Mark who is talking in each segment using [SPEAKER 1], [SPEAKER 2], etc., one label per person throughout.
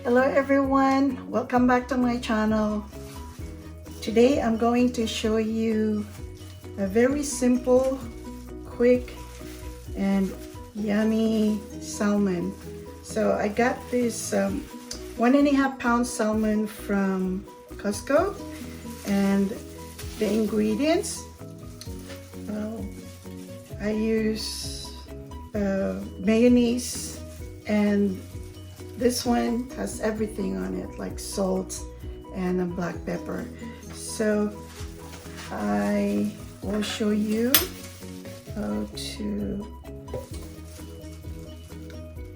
[SPEAKER 1] Hello everyone, welcome back to my channel. Today I'm going to show you a very simple, quick and yummy salmon. So I got this 1.5 pound salmon from Costco, and the ingredients, I use mayonnaise, and this one has everything on it, like salt and a black pepper. So I will show you how to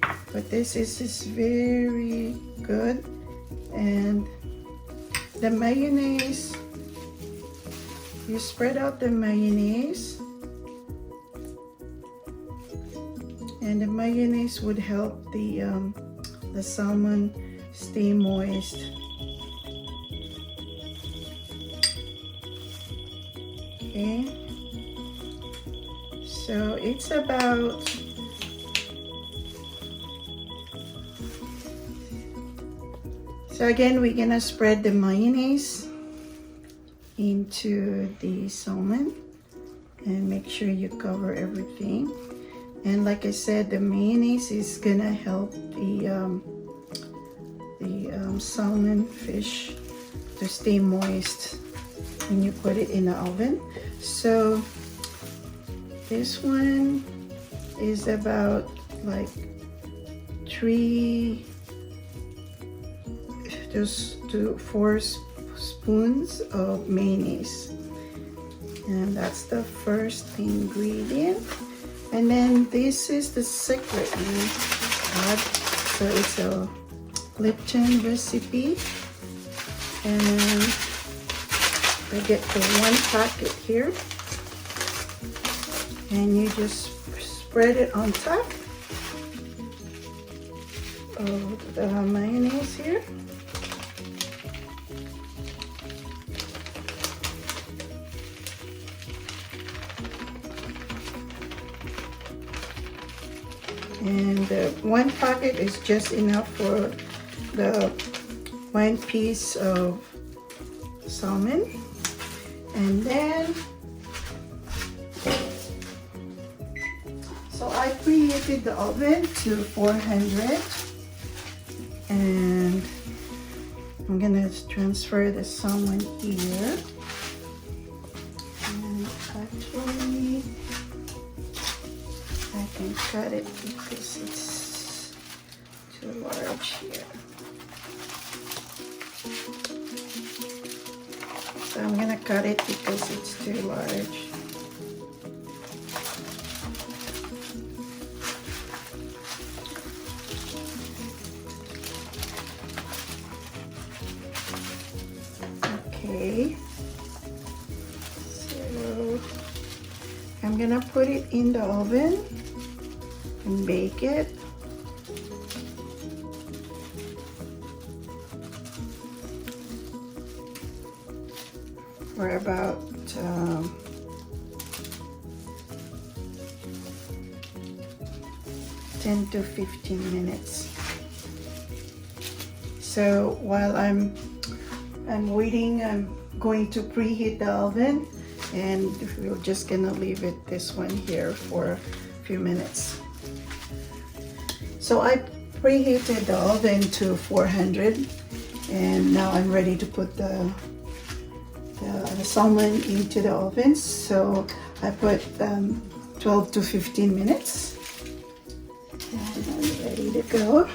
[SPEAKER 1] put this. This is very good. And the mayonnaise, you spread out the mayonnaise, and the mayonnaise would help the salmon stay moist. Okay, so it's about again, we're gonna spread the mayonnaise into the salmon and make sure you cover everything. And like I said, the mayonnaise is gonna help the salmon fish to stay moist when you put it in the oven. So this one is about like 3 to 4 spoons of mayonnaise, and that's the first ingredient. And then this is the secret we add. So it's a Lipton recipe, and I get the 1 packet here, and you just spread it on top of the mayonnaise here. And 1 packet is just enough for the 1 piece of salmon. And then, so I preheated the oven to 400, and I'm gonna transfer the salmon here. And actually, I can cut it because it's too large here. So I'm gonna cut it because it's too large. Okay. So I'm gonna put it in the oven and bake it. For about 10 to 15 minutes. So while I'm waiting, I'm going to preheat the oven, and we're just gonna leave it this one here for a few minutes. So I preheated the oven to 400, and now I'm ready to put the salmon into the oven. So I put 12 to 15 minutes, and I'm ready to go.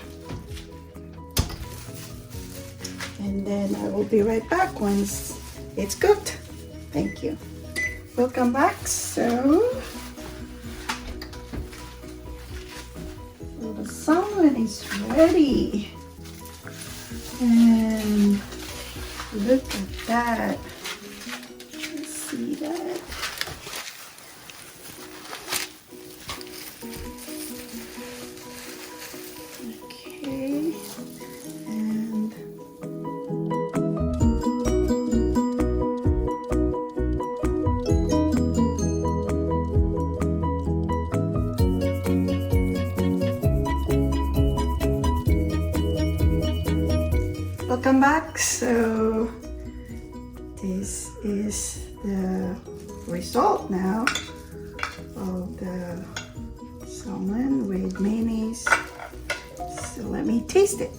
[SPEAKER 1] And then I will be right back once it's cooked. Thank you. Welcome back. So the salmon is ready, and look at that. Let's see that. Okay, and welcome back. So this is the result now of the salmon with mayonnaise. So let me taste it.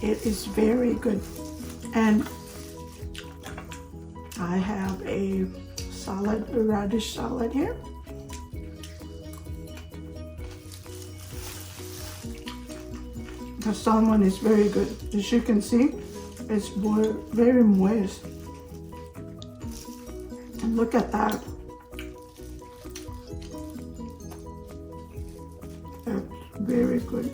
[SPEAKER 1] It is very good. And I have a salad, a radish salad here. The salmon is very good. As you can see, it's very moist. And look at that. That's very good.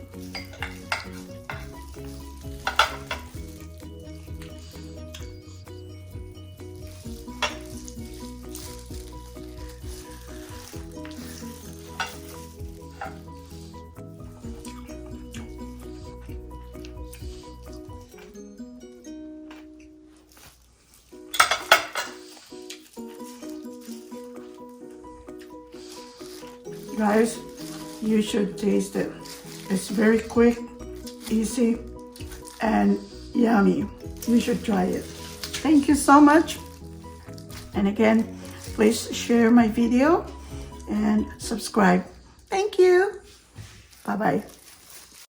[SPEAKER 1] Guys, you should taste it. It's very quick, easy, and yummy. You should try it. Thank you so much. And again, please share my video and subscribe. Thank you. Bye-bye.